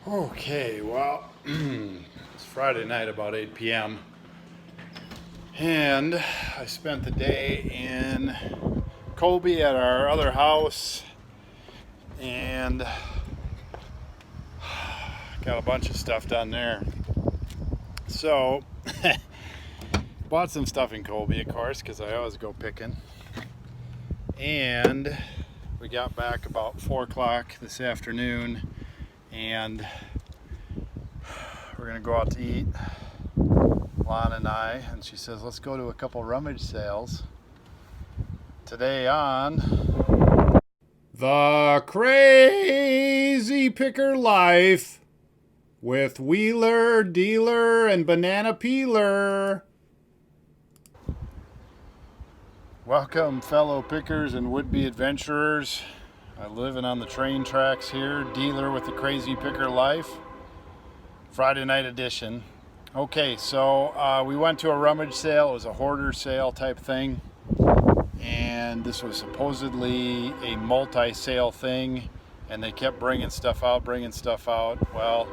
Okay, well, it's Friday night about 8 p.m. and I spent the day in Colby at our other house and got a bunch of stuff done there. So, bought some stuff in Colby, of course, because I always go picking. And we got back about 4 o'clock this afternoon, and we're gonna go out to eat, Lon and I, and she says let's go to a couple rummage sales today on The Crazy Picker Life with Wheeler, Dealer, and Banana Peeler. Welcome, fellow pickers and would-be adventurers. I'm living on the train tracks here, Dealer with The Crazy Picker Life, Friday night edition. Okay, so we went to a rummage sale. It was a hoarder sale type thing, and this was supposedly a multi-sale thing, and they kept bringing stuff out. Well,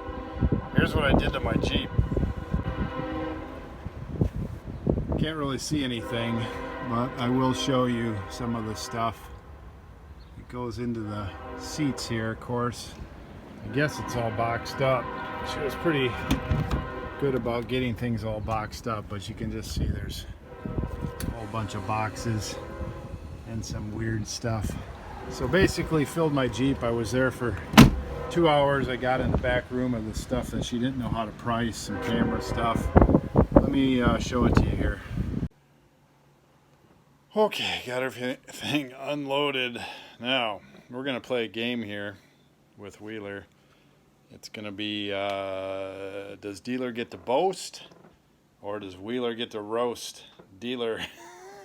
here's what I did to my Jeep. Can't really see anything, but I will show you some of the stuff. It goes into the seats here, of course. I guess it's all boxed up. She was pretty good about getting things all boxed up, but you can just see there's a whole bunch of boxes and some weird stuff. So basically filled my Jeep. I was there for 2 hours. I got in the back room of the stuff that she didn't know how to price, some camera stuff. Let me show it to you here. Okay, got everything unloaded. Now we're gonna play a game here with Wheeler. It's going to be, does Dealer get to boast, or does Wheeler get to roast Dealer?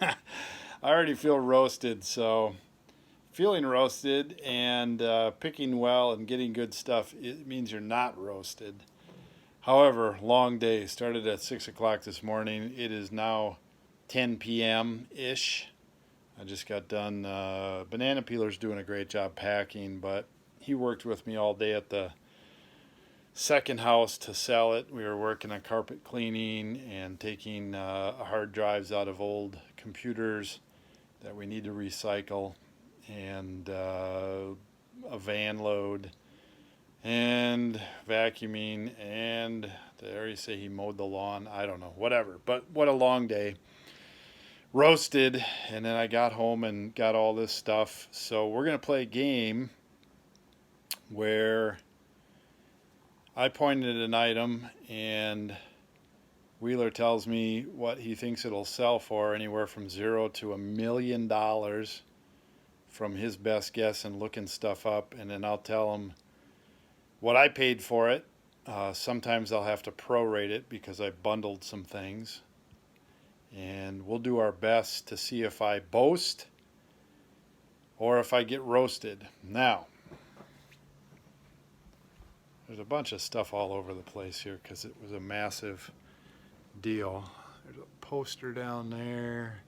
I already feel roasted, so feeling roasted and picking well and getting good stuff, it means you're not roasted. However, long day. Started at 6 o'clock this morning. It is now 10 p.m.-ish. I just got done. Banana Peeler's doing a great job packing, but he worked with me all day at the second house to sell it. We were working on carpet cleaning and taking hard drives out of old computers that we need to recycle, and a van load, and vacuuming, and did I already say he mowed the lawn? I don't know, whatever. But what a long day. Roasted, and then I got home and got all this stuff. So we're going to play a game where I pointed at an item, and Wheeler tells me what he thinks it'll sell for, anywhere from $0 to $1 million from his best guess and looking stuff up, and then I'll tell him what I paid for it. Sometimes I'll have to prorate it because I bundled some things, and we'll do our best to see if I boast or if I get roasted. Now, there's a bunch of stuff all over the place here because it was a massive deal. There's a poster down there.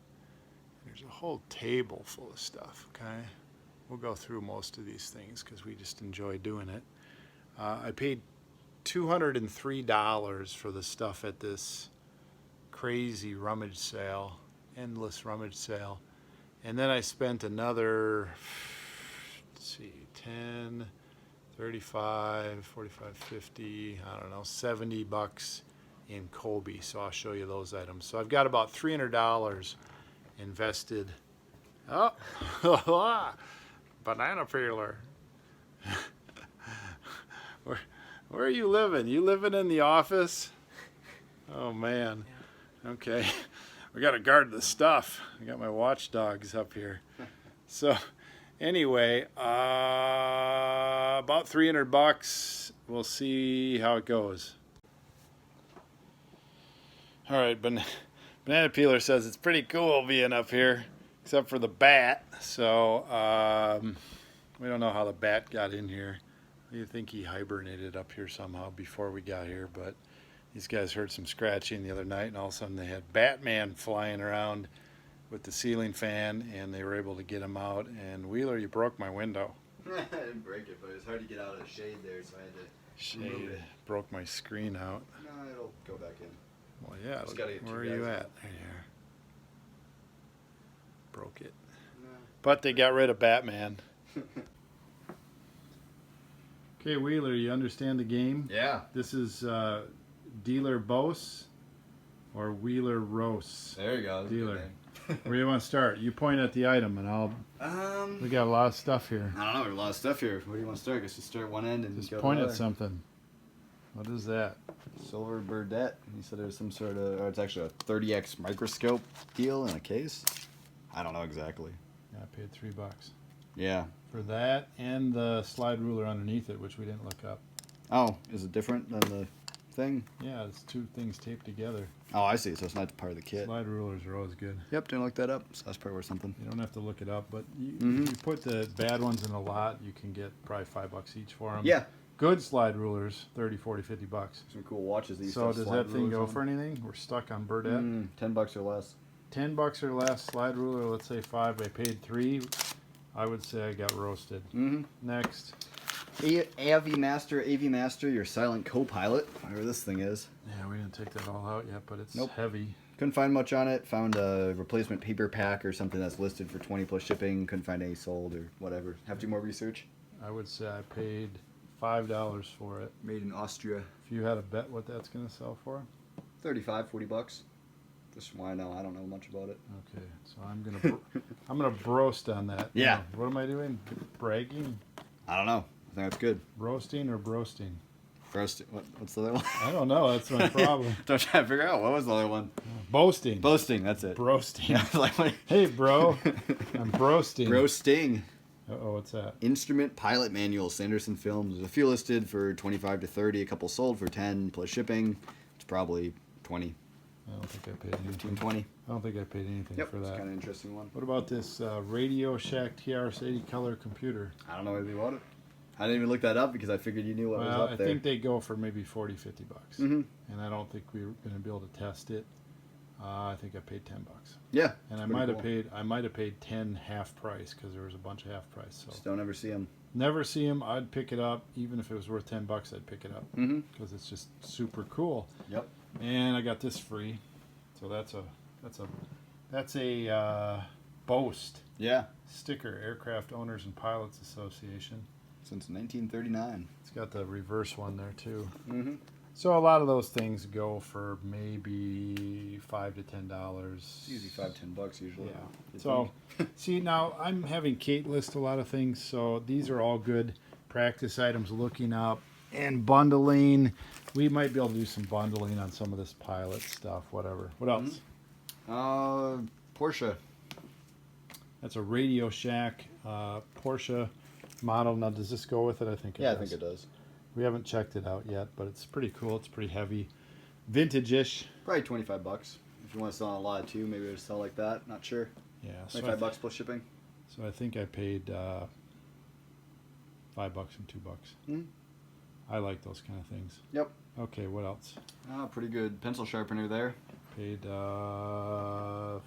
There's a whole table full of stuff, okay? We'll go through most of these things because we just enjoy doing it. I paid $203 for the stuff at this crazy rummage sale, endless rummage sale. And then I spent another, let's see, 10, 35, 45, 50, I don't know, $70 in Colby. So I'll show you those items. So I've got about $300 invested. Oh, Banana Peeler. Where are you living? You living in the office? Oh man. Okay. We got to guard the stuff. I got my watchdogs up here. So anyway, about $300. We'll see how it goes. All right, Banana Peeler says it's pretty cool being up here, except for the bat. So we don't know how the bat got in here. You think he hibernated up here somehow before we got here, but these guys heard some scratching the other night, and all of a sudden they had Batman flying around with the ceiling fan, and they were able to get him out. And Wheeler, you broke my window. I didn't break it, but it was hard to get out of the shade there, so I had to remove Shade. it. Broke my screen out. No, it'll go back in. Well, yeah. Just gotta get Where are two you guys at? on. Right here. Broke it. No. But they got rid of Batman. Okay, Wheeler, you understand the game? Yeah. This is Dealer Bose or Wheeler Roast. There you go. Dealer. Where do you want to start? You point at the item and I'll... We got a lot of stuff here. I don't know, there's a lot of stuff here. Where do you want to start? I guess you start one end and Just go point to at the other. something. What is that? Silver Burdette. He said there's some sort of, or it's actually a 30x microscope deal in a case. I don't know exactly. Yeah, I paid $3 Yeah. for that and the slide ruler underneath it, which we didn't look up. Oh, is it different than the thing? Yeah, it's two things taped together. Oh, I see. So it's not part of the kit. Slide rulers are always good. Yep, didn't look that up. So that's probably worth something. You don't have to look it up, but Mhm. if you put the bad ones in a lot, you can get probably $5 each for them. Yeah. Good slide rulers, 30, 40, $50. Some cool watches. That you So still does slide that thing go rulers for anything? We're stuck on Burdette. on. $10 or less. $10 or less, slide ruler, let's say 5. I paid 3. I would say I got roasted. Mm-hmm. Next. AV Master, your silent co-pilot, whatever this thing is. Yeah, we didn't take that all out yet, but it's Nope. heavy. Couldn't find much on it. Found a replacement paper pack or something that's listed for 20 plus shipping. Couldn't find any sold or whatever. Have to do more research. I would say I paid $5 for it. Made in Austria. If you had a bet what that's going to sell for? 35, 40 bucks. Just why now? I don't know much about it. Okay, so I'm gonna broast on that. Yeah. No, what am I doing? Bragging, I don't know. I think that's good. roasting, or broasting? First, what's the other one? I don't know. That's my problem. Don't try to figure out what was the other one. Boasting. Boasting. That's it. Broasting. Yeah, like what? Hey, bro. I'm broasting. Roasting. Uh-oh, what's that? Instrument pilot manual, Sanderson Films. There's a few listed for 25 to 30. A couple sold for 10 plus shipping. It's probably 20, I don't think I paid 15, anything. 20. I don't think I paid anything Yep, for it's that. kind of an interesting one. What about this Radio Shack TRS-80 color computer? I don't know anything about it. I didn't even look that up because I figured you knew what was Well, up I there. think they go for maybe 40, 50 bucks. Mm-hmm. And I don't think we were going to be able to test it. I think I paid $10. Yeah. And I pretty might have cool. paid 10 half price because there was a bunch of half price. So Just don't ever see them. never see them. I'd pick it up even if it was worth $10. I'd pick it up Mm-hmm. because it's just super cool. Yep. And I got this free, so that's a Boast Yeah. sticker, Aircraft Owners and Pilots Association. Since 1939. It's got the reverse one there too. Mm-hmm. So a lot of those things go for maybe $5 to $10. It's usually $5-10 usually. Yeah. You'd So, think. see, now I'm having Kate list a lot of things, so these are all good practice items looking up. And bundling, we might be able to do some bundling on some of this pilot stuff, whatever. What else? Porsche. That's a Radio Shack Porsche model. Now, does this go with it? I think it Yeah, does. I think it does. We haven't checked it out yet, but it's pretty cool. It's pretty heavy. Vintage-ish. Probably $25. If you want to sell on a lot too, maybe it'll sell like that. Not sure. Yeah. So $25 plus shipping. So I think I paid $5 and $2. Mhm. I like those kind of things. Yep. Okay, what else? Pretty good pencil sharpener there. Paid $5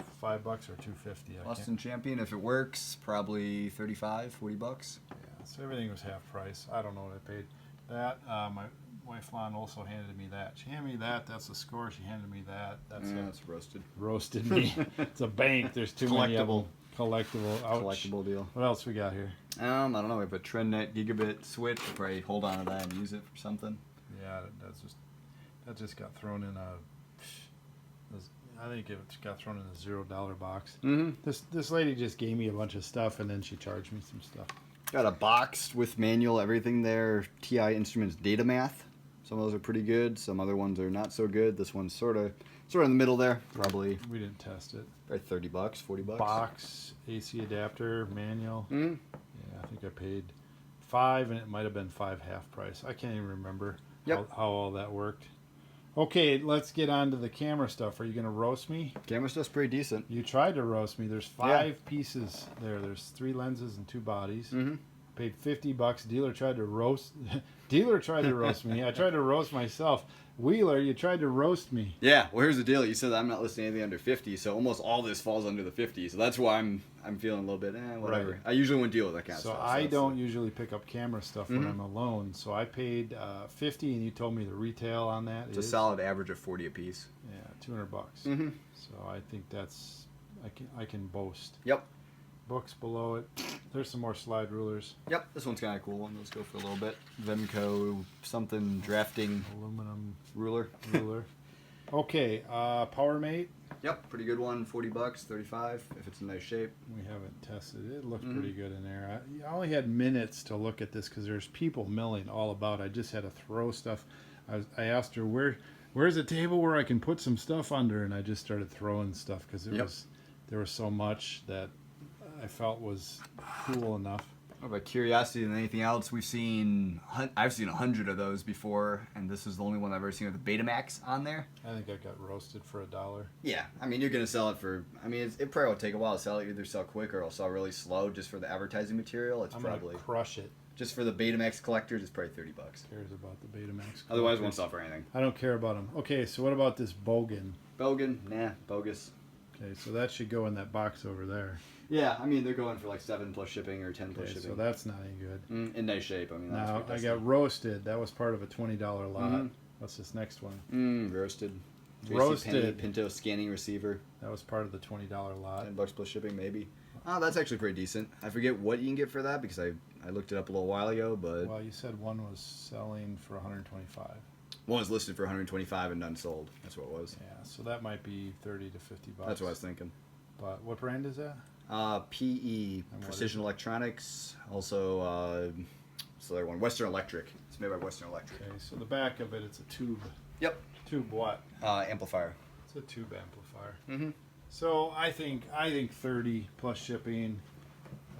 or $2.50. Austin Champion. If it works, probably 35, $40. Yeah, so everything was half price. I don't know what I paid. That my wife Lon also handed me that. She handed me that. That's the score. She handed me that. That's That's roasted. roasted me. It's a bank. There's too many of them. Collectible. Collectible. Ouch. Collectible deal. What else we got here? I don't know. We have a TrendNet gigabit switch. We'll probably hold on to that and use it for something. Yeah, that just got thrown in I think it got thrown in a $0 box. Mm-hmm. This lady just gave me a bunch of stuff and then she charged me some stuff. Got a box with manual, everything there. TI Instruments Data Math. Some of those are pretty good. Some other ones are not so good. This one's sort of in the middle there. Probably We didn't test it. $30, $40. Box, AC adapter, manual. Mm-hmm. Yeah, I think I paid $5 and it might have been $5 half price. I can't even remember Yep. how all that worked. Okay, let's get on to the camera stuff. Are you going to roast me? Camera stuff's pretty decent. You tried to roast me. There's 5 pieces there. There's 3 lenses and 2 bodies. Mm-hmm. Paid $50. Dealer tried to roast. Dealer tried to roast me. I tried to roast myself. Wheeler, you tried to roast me. Yeah, well, here's the deal. You said I'm not listing anything under 50, so almost all this falls under the 50. So that's why I'm feeling a little bit, whatever. Right. I usually wouldn't deal with that kind of So stuff. I don't usually pick up camera stuff when Mhm. I'm alone. So I paid 50, and you told me the retail on that It's is a solid average of 40 a piece. yeah, $200. Mm-hmm. So I think that's I can boast. Yep. Books below it. There's some more slide rulers. Yep, this one's kind of cool. Let's go for a little bit. Vemco something drafting Aluminum ruler. ruler. Okay, PowerMate. Yep, pretty good one. $40, 35 if it's in nice shape. We haven't tested it. It looked Mhm. pretty good in there. I only had minutes to look at this because there's people milling all about. I just had to throw stuff. I asked her where's a table where I can put some stuff under, and I just started throwing stuff because there was so much that I felt was cool enough. More of a curiosity than anything else. I've seen 100 of those before, and this is the only one I've ever seen with the Betamax on there. I think I got roasted for $1. Yeah, I mean, you're going to sell it for, it probably will take a while to sell it. Either sell quick or it'll sell really slow just for the advertising material. It's I'm probably, gonna crush it. just for the Betamax collectors, it's probably $30. Cares about the Betamax? Otherwise, it won't sell for anything. I don't care about them. Okay, so what about this Bogan? Bogan, nah, bogus. Okay, so that should go in that box over there. Yeah, I mean, they're going for like 7 plus shipping or 10 plus Okay, shipping. so that's not any good. In nice shape. I mean, that's Now what I that's got roasted. That was part of a $20 lot. Mhm. What's this next one? roasted. Roasted. JCPenney Pinto scanning receiver. That was part of the $20 lot. $10 plus shipping, maybe. Oh, that's actually pretty decent. I forget what you can get for that because I looked it up a little while ago, but Well, you said one was selling for 125. one was listed for 125 and none sold. That's what it was. Yeah, so that might be 30 to 50 bucks. That's what I was thinking. But what brand is that? PE, And what Precision is it? Electronics. Also, what's the other one? Western Electric. It's made by Western Electric. Okay, so the back of it, it's a tube. Yep. Tube what? Amplifier. It's a tube amplifier. Mm-hmm. So I think 30 plus shipping.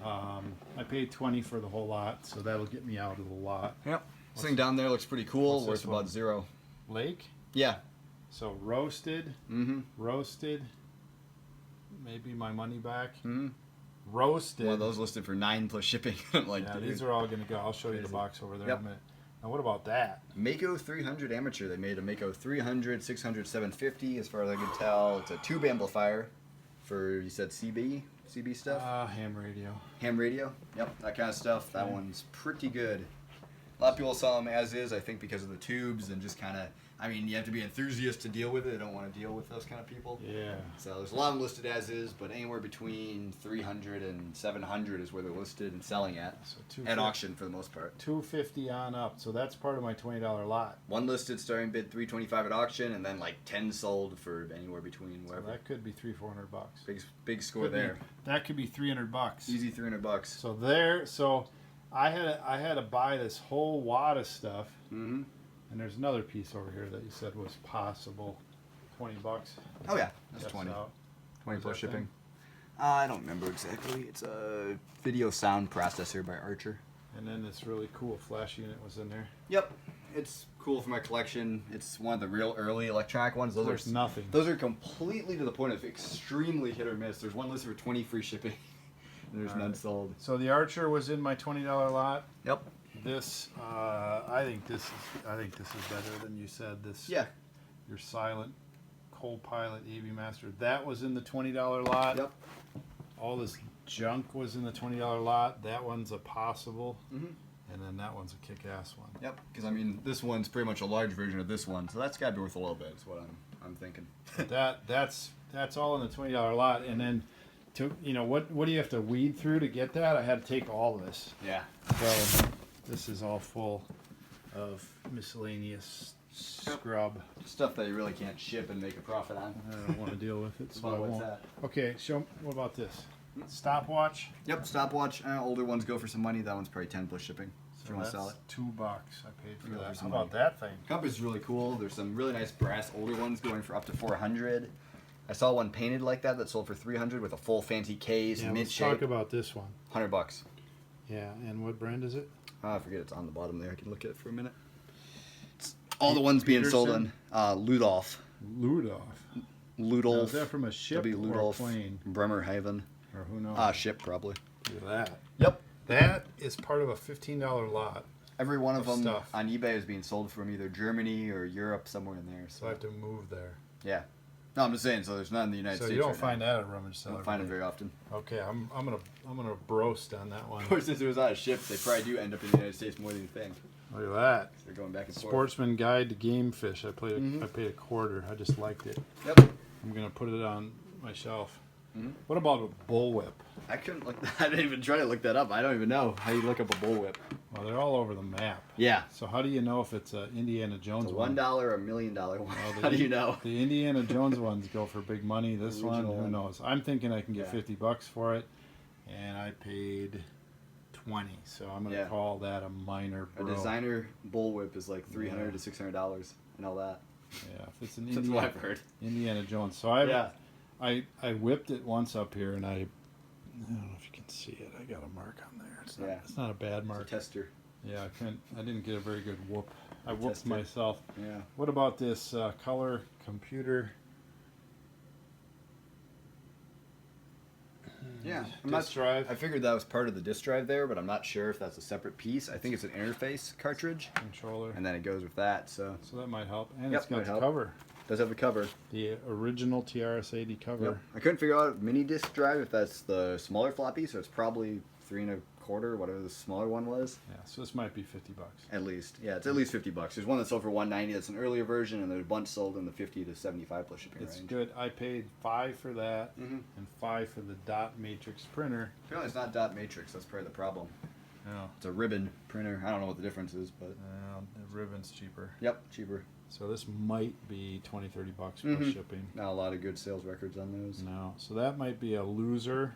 I paid 20 for the whole lot, so that'll get me out of the lot. Yep. This thing down there looks pretty cool. what's Worth this one? about $0. Lake. Yeah. So roasted, Mm-hmm. roasted. Maybe my money back. Mm-hmm. Roasted. One of those listed for 9 plus shipping. I'm like, Yeah, dude. these are all going to go. I'll show you the Crazy. box over there Yep. in a minute. Now, what about that? Mako 300 amateur. They made a Mako 300, 600, 750. As far as I can tell, it's a tube amplifier for, you said CB stuff? Ham radio. Ham radio. Yep, that kind of stuff. That Okay. one's pretty good. A lot of people sell them as is, I think, because of the tubes and just kind of, you have to be an enthusiast to deal with it. I don't want to deal with those kind of people. Yeah. So there's a lot of them listed as is, but anywhere between 300 and 700 is where they're listed and selling at. So At auction for the most part. 250 on up. So that's part of my $20 lot. One listed starting bid 325 at auction, and then like 10 sold for anywhere between So wherever. that could be $300-400 bucks. Big score Could be- there. That could be $300. Easy $300. So I had to buy this whole wad of stuff, Mm-hmm. and there's another piece over here that you said was possible. $20. Oh yeah, that's Checks 20. out. 20 What's plus that shipping. thing? I don't remember exactly. It's a video sound processor by Archer. And then this really cool flash unit was in there. Yep, it's cool for my collection. It's one of the real early electronic ones. Those There's are nothing. Those are completely to the point of extremely hit or miss. There's one listed for 20 free shipping. And there's none Alright. sold. So the Archer was in my $20 lot. Yep. This, I think this is better than you said. This, Yeah. your silent co-pilot AV Master. That was in the $20 lot. Yep. All this junk was in the $20 lot. That one's a possible, Mm-hmm. and then that one's a kick-ass one. Yep. Because this one's pretty much a large version of this one, so that's got to be worth a little bit. Is what I'm thinking. That's all in the $20 lot, and then what do you have to weed through to get that? I had to take all of this. Yeah. So this is all full of miscellaneous scrub. Stuff that you really can't ship and make a profit on. I don't want to deal with it, so I Well, what's won't. that? Okay, what about this? Stopwatch. Yep. Stopwatch. Older ones go for some money. That one's probably 10 plus shipping. If you want to that's sell it. $2 I paid for Go for that. How some about money. that thing? Compass is really cool. There's some really nice brass older ones going for up to 400. I saw one painted like that sold for 300 with a full fancy case, Yeah, mint let's shape. talk about this one. $100. Yeah, and what brand is it? I forget it's on the bottom there. I can look at it for a minute. It's all the ones being sold Peterson? on Ludolf. Ludolf. Now, Ludolf. is that from a ship W. or a Ludolf. plane? Bremerhaven. Or who knows? Ship probably. Look at that. Yep. That is part of a $15 lot. Every one of Of them stuff. on eBay is being sold from either Germany or Europe, somewhere in there. So I have to move there. Yeah. No, I'm just saying. So there's none in the United So States. you don't right find now. that at a rummage I sale. don't find it very often. Okay, I'm gonna broast on that one. Of course, since it was on a ship, they probably do end up in the United States more than you think. Look at that. They're going back and forth. Sportsman Guide to Game Fish. I paid Mhm. a quarter. I just liked it. Yep. I'm gonna put it on my shelf. Mhm. What about a bullwhip? I couldn't look. I didn't even try to look that up. I don't even know how you look up a bullwhip. Well, they're all over the map. Yeah. So how do you know if it's a Indiana Jones It's a one? $1 or $1 million one. Well, How do you know? The Indiana Jones ones go for big money. This one, Original who one. knows? I'm thinking I can get Yeah. $50 for it, and I paid 20. So I'm gonna Yeah. call that a minor A bro. designer bullwhip is like $300 Yeah. to $600 and all that. Yeah, if it's an That's what Indiana, I've heard. Indiana Jones. So I Yeah. I whipped it once up here, and I don't know if you can see it. I got a mark on there. Yeah. It's not a bad It's a mark. tester. Yeah, I didn't get a very good whoop. I whooped Tester. myself. Yeah. What about this color computer? Yeah. Disk drive I figured that was part of the disk drive there, but I'm not sure if that's a separate piece. I think it's an interface cartridge, controller. and then it goes with that. So So that might help. And Yep, it's got might the help. cover. it does have the cover. The original TRS-80 cover. Yep. I couldn't figure out mini disk drive if that's the smaller floppy, so it's probably 3 1/4, whatever the smaller one was. Yeah, so this might be $50. At least, yeah, it's at least $50. There's one that's sold for $190. That's an earlier version, and there's a bunch sold in the 50 to 75 plus shipping It's range. good. I paid $5 for that Mm-hmm. and $5 for the dot matrix printer. Apparently, it's not dot matrix. That's probably the problem. No, It's a ribbon printer. I don't know what the difference is, but the ribbon's cheaper. yep, cheaper. So this might be $20-30 plus Mhm. shipping. Not a lot of good sales records on those, No, so that might be a loser,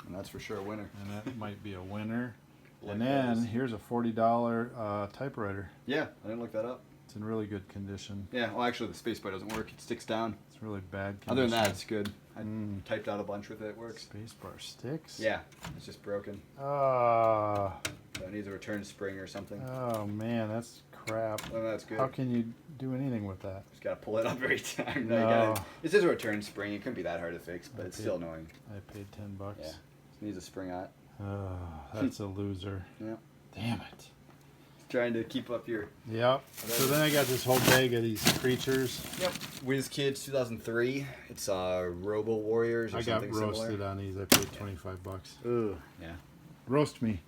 and that's for sure a winner. and that might be a winner. Like And then those. here's a $40 typewriter. Yeah, I didn't look that up. It's in really good condition. Yeah, well, actually, the spacebar doesn't work. It sticks down. It's really bad condition. Other than that, it's good. I Mm. typed out a bunch with it. It works. Spacebar sticks? Yeah, it's just broken. Ah, So it needs a return spring or something. oh man, that's crap. Well, that's good. How can you do anything with that? Just gotta pull it up every time. No. You gotta, it says a return spring. It couldn't be that hard to fix, but it's Okay. still annoying. I paid $10. Yeah, it needs a spring on it. Oh, that's a loser. Yeah. Damn it. Trying to keep up your. Yep. So then I got this whole bag of these creatures. Yep. Whiz Kids 2003. It's Robo Warriors or I got something roasted similar. on these. I paid $25. Ooh. Yeah. Roast me.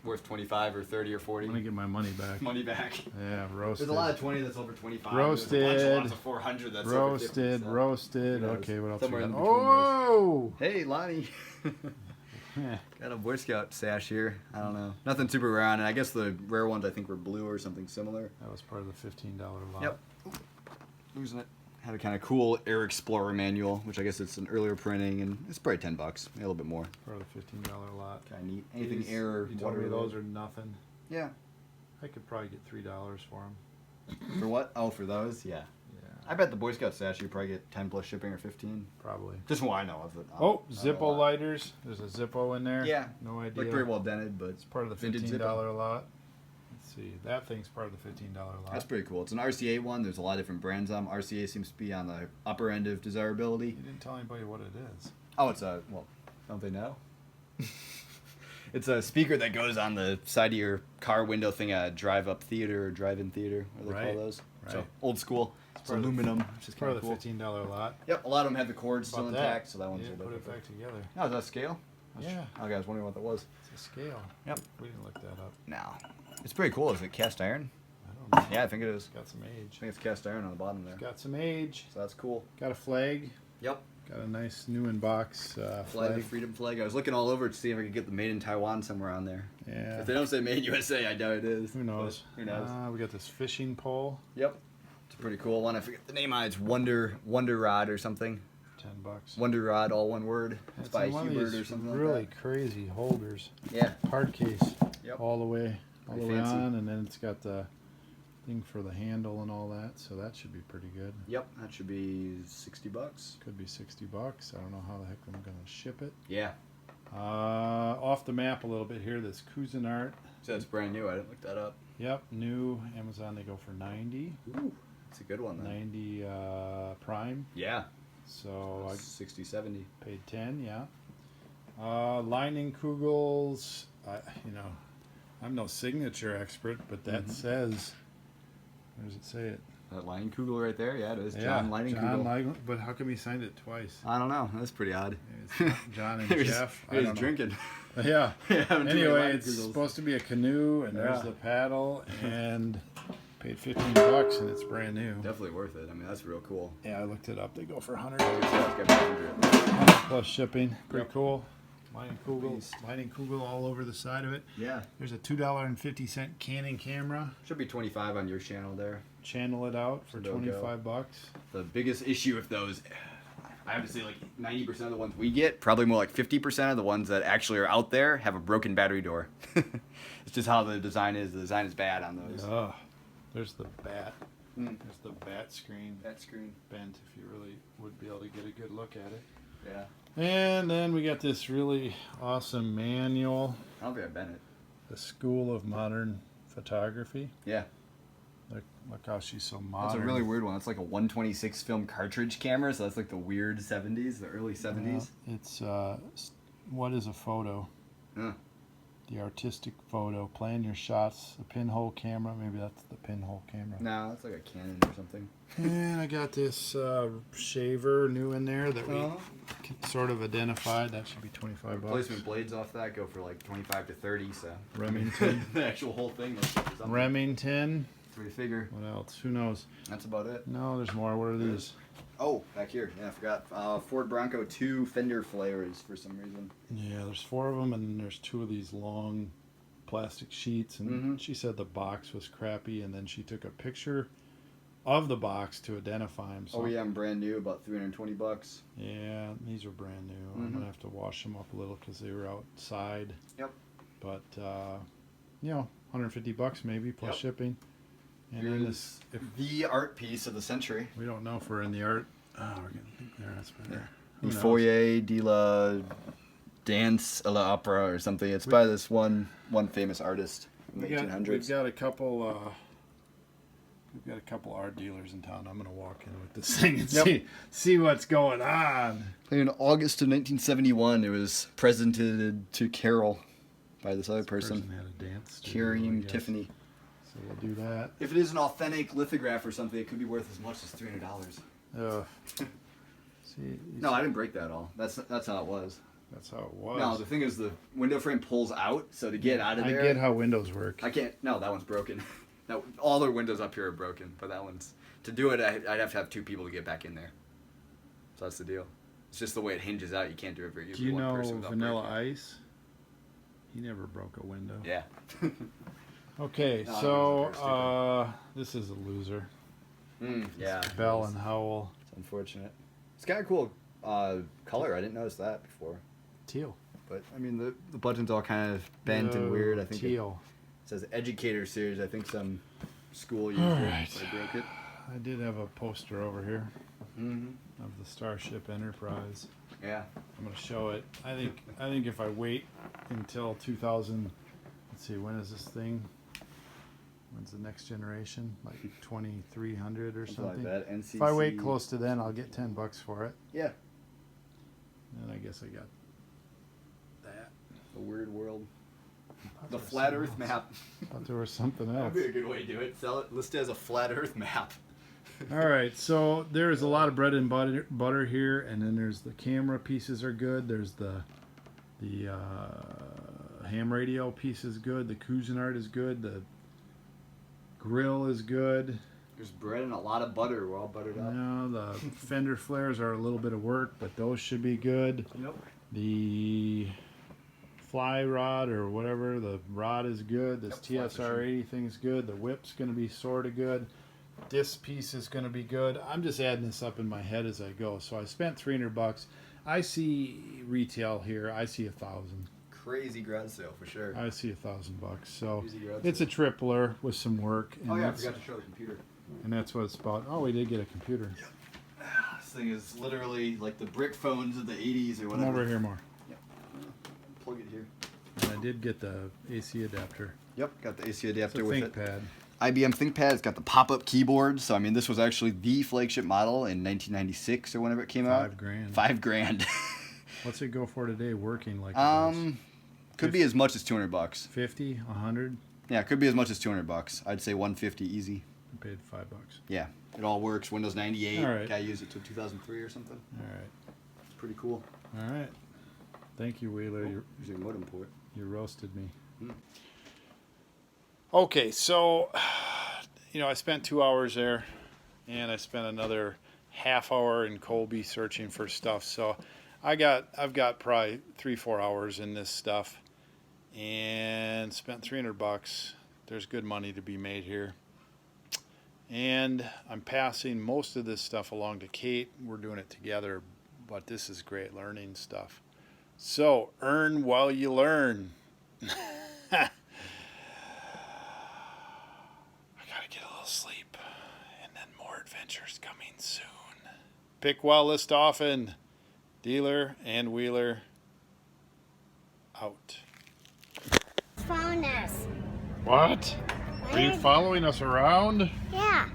Worth 25 or 30 or 40. I'm gonna get my money back. Money back. Yeah, roasted. There's a lot of 20 that's over 25. Roasted. There's a bunch of lots of 400 that's over 50, Roasted, so. roasted. Who knows? Okay, what else Somewhere we in got? between Oh! Hey, Lonnie. Got a Boy Scout sash here. I don't know. Nothing super rare on it. I guess the rare ones I think were blue or something similar. That was part of the $15 lot. Yep. Losing it. Had a kind of cool Air Explorer manual, which I guess it's an earlier printing, and it's probably $10, maybe a little bit more. Part of the $15 lot. Kind of neat. Anything These, air or you told water. me those are nothing. Yeah. I could probably get $3 for them. For what? Oh, for those? Yeah. Yeah, I bet the Boy Scout sash you probably get 10 plus shipping or 15. probably. Just what I know of it. Oh, I don't know a Zippo lot. lighters. There's a Zippo in there. Yeah. No idea. Like very well dented, but It's part of the vintage $15 Zippo. lot. Let's see. That thing's part of the $15 lot. That's pretty cool. It's an RCA one. There's a lot of different brands on 'em. RCA seems to be on the upper end of desirability. You didn't tell anybody what it is. Oh, it's a, well, don't they know? It's a speaker that goes on the side of your car window thing, a drive-up theater or drive-in theater, what do they Right, call those? So right. old school. It's part of the- aluminum, which is Part kind of of the cool. $15 lot. Yep, a lot of them have the cords How still about intact, that? so that one's You a didn't put little it back together. Oh, is that scale? Yeah. Okay, I was wondering what that was. It's a scale. Yep. We didn't look that up. No. It's pretty cool. Is it cast iron? I don't know. Yeah, I think it is. It's got some age. I think it's cast iron on the bottom there. It's got some age. So that's cool. Got a flag. Yep. Got a nice new in box Flag, flag. freedom flag. I was looking all over to see if I could get the made in Taiwan somewhere on there. Yeah. If they don't say made USA, I doubt it is. Who knows? But who knows? We got this fishing pole. Yep. It's a pretty cool one. I forget the name on it. It's Wonder Rod or something. $10. Wonder Rod, all one word. It's by in one of Hubert these or something really like crazy holders. that. Yeah. Hard case. Yep. All the way Pretty on, fancy. and then it's got the thing for the handle and all that. So that should be pretty good. Yep. That should be $60. Could be $60. I don't know how the heck I'm gonna ship it. Yeah. Off the map a little bit here. This Cuisinart. So it's brand new. I didn't look that up. Yep, new Amazon. They go for 90. Ooh. It's a good one then. 90 Prime. Yeah. So I 60, 70. paid 10. Yeah. Lining Kugels. You know, I'm no signature expert, but that says. Where does it say it? That Leinenkugel right there, yeah, it is. Yeah, John Leinenkugel. But how come he signed it twice? I don't know. That's pretty odd. It's John and Jeff. He was drinking. Yeah. Anyway, it's Leinenkugels. supposed to be a canoe, and there's Yeah. the paddle, and paid $15, and it's brand new. Definitely worth it. I mean, that's real cool. Yeah, I looked it up. They go for 100 plus shipping. Pretty cool. Lining Kugel all over the side of it. Yeah. There's a $2.50 Canon camera. Should be 25 on your channel there. Channel it out for $25. The biggest issue with those, I have to say, like 90% of the ones we get, probably more like 50% of the ones that actually are out there have a broken battery door. It's just how the design is. The design is bad on those. Oh, there's the bat. There's the bat screen. That screen. Bent if you really would be able to get a good look at it. Yeah. And then we got this really awesome manual, I don't think I've been it. The School of Modern Photography. Yeah. Look how she's so modern. That's a really weird one. It's like a 126 film cartridge camera, so that's like the weird 70s, the early 70s. It's what is a photo? Huh. The artistic photo. Plan your shots. A pinhole camera. Maybe that's the pinhole camera. No, it's like a Canon or something. And I got this shaver new in there that we can sort of identified. That should be $25. Replacement blades off that go for like 25 to 30, so. Remington. The actual whole thing looks like something. Remington. That's what you figure. What else? Who knows? That's about it. No, there's more. What are these? Oh, back here. Yeah, I forgot. Ford Bronco 2 fender flares for some reason. Yeah, there's 4 of them, and then there's 2 of these long plastic sheets. And she said the box was crappy, and then she took a picture of the box to identify them. So, Oh yeah, I'm brand new, about $320. yeah, these are brand new. I'm gonna have to wash them up a little because they were outside. Yep. But you know, $150 maybe plus shipping. And then this, if The art piece of the century. we don't know if we're in the art. Oh, we're getting there. That's better. Who The knows? Foyer de la Danse à l'Opera or something. It's by this one famous artist in the 1800s. We've got a couple. We've got a couple art dealers in town. I'm gonna walk in with this thing and see what's going on. In August of 1971, it was presented to Carol by this other person, Had a dance. studio, I Kareem guess. Tiffany. So we'll do that. If it is an authentic lithograph or something, it could be worth as much as $300. See, No, I didn't break that at all. That's how it was. that's how it was. No, the thing is the window frame pulls out, so to get out of there, I get how windows work. I can't. No, that one's broken. No, all the windows up here are broken, but that one's to do it. I'd have to have 2 people to get back in there. So that's the deal. It's just the way it hinges out. You can't do it for Do you one know person without Vanilla breaking it. Ice? He never broke a window. Yeah. Okay, No, so this is a loser. Yeah. Bell and Howell. It's unfortunate. It's kind of cool color. I didn't notice that before. Teal. But I mean, the button's all kind of bent and weird. I think teal. it says Educator Series. I think some school used All it. right. They broke it. I did have a poster over here Mm-hmm. of the Starship Enterprise. Yeah. I'm gonna show it. I think if I wait until 2000, let's see, when is this thing? When's the next generation? Like 2300 or something. Like that. NCC. If I wait close to then, I'll get $10 for it. Yeah. And I guess I got that. The Weird World. Thought The there was Flat something Earth else. map. Thought there was something else. That'd be a good way to do it. Sell it. List it as a Flat Earth map. All right, so there's a lot of bread and butter here, and then there's the camera pieces are good. There's the ham radio piece is good. The Cuisinart is good. The grill is good. There's bread and a lot of butter. We're all buttered up. No, the fender flares are a little bit of work, but those should be good. Yep. The fly rod or whatever, the rod is good. This Yep, fly TSR 80 thing's good. The whip's going to be sort of good. This piece is going to be good. I'm just adding this up in my head as I go. So I spent $300. I see retail here. I see 1,000. Crazy garage sale for sure. I see $1,000. So Crazy garage it's a sale. tripler with some work. And Oh yeah, I that's, forgot to show the computer. and that's what it's about. Oh, we did get a computer. This thing is literally like the brick phones of the 80s or Come whatever. over here more. Plug it here. And I did get the AC adapter. Yep, got the AC It's adapter a with it. ThinkPad. IBM ThinkPad. It's got the pop-up keyboard. So I mean, this was actually the flagship model in 1996 or whenever it came out. $5,000. $5,000. What's it go for today? Working like Could be as much as $200. 50, 100. Yeah, it could be as much as $200. I'd say 150 easy. I paid $5. Yeah, it all works. Windows 98. All right. Guy used it till 2003 or something. All right. It's pretty cool. All right. Thank you, Wheeler. There's a modem port. You roasted me. Hmm. Okay, so I spent 2 hours there, and I spent another half hour in Colby searching for stuff. So I've got probably 3-4 hours in this stuff, and spent $300. There's good money to be made here. And I'm passing most of this stuff along to Kate. We're doing it together, but this is great learning stuff. So, earn while you learn. I gotta get a little sleep, and then more adventures coming soon. Pick well, list often. Dealer and Wheeler out. Found us. What? Are you following us around? Yeah.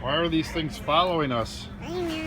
Why are these things following us? I know.